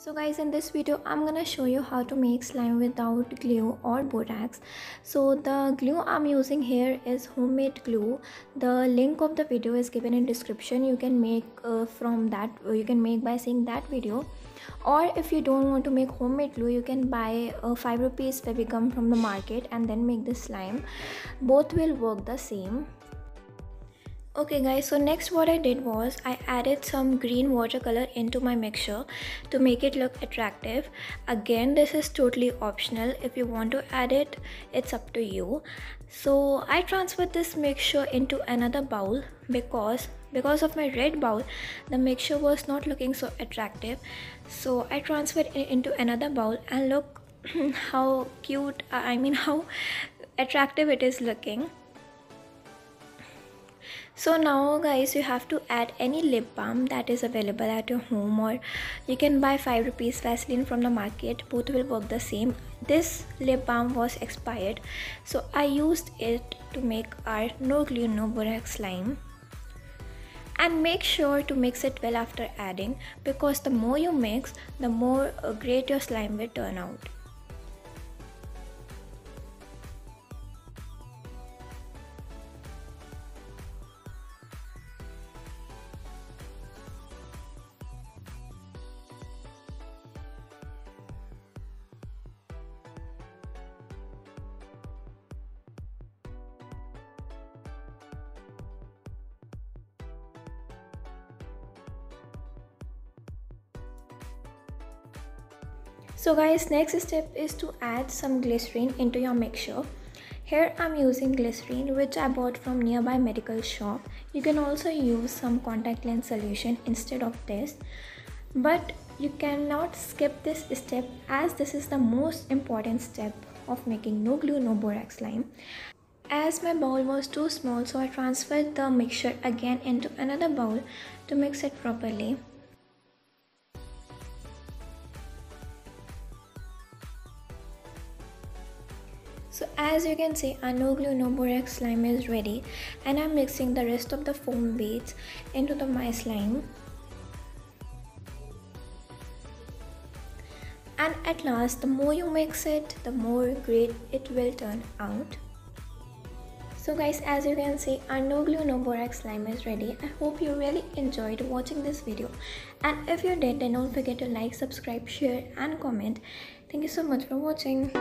So guys, in this video I'm gonna show you how to make slime without glue or borax. So the glue I'm using here is homemade glue. The link of the video is given in description. You can make from that, you can make by seeing that video. Or if you don't want to make homemade glue, you can buy a 5 rupees Fevicum from the market and then make the slime. Both will work the same. Okay guys, so next what I did was I added some green watercolor into my mixture to make it look attractive. Again, this is totally optional. If you want to add it, it's up to you. So I transferred this mixture into another bowl because of my red bowl the mixture was not looking so attractive. So I transferred it into another bowl and look how cute, how attractive it is looking. So now guys, you have to add any lip balm that is available at your home, or you can buy 5 rupees Vaseline from the market. Both will work the same. This lip balm was expired, so I used it to make our no glue no borax slime. And make sure to mix it well after adding, because the more you mix, the more great your slime will turn out. So guys, next step is to add some glycerin into your mixture. Here I'm using glycerin which I bought from nearby medical shop. You can also use some contact lens solution instead of this. But you cannot skip this step, as this is the most important step of making no glue no borax slime. As my bowl was too small, so I transferred the mixture again into another bowl to mix it properly. So as you can see, our no glue no borax slime is ready, and I'm mixing the rest of the foam beads into my slime. And at last, the more you mix it, the more great it will turn out. So guys, as you can see, our no glue no borax slime is ready. I hope you really enjoyed watching this video, and if you did, then don't forget to like, subscribe, share and comment. Thank you so much for watching.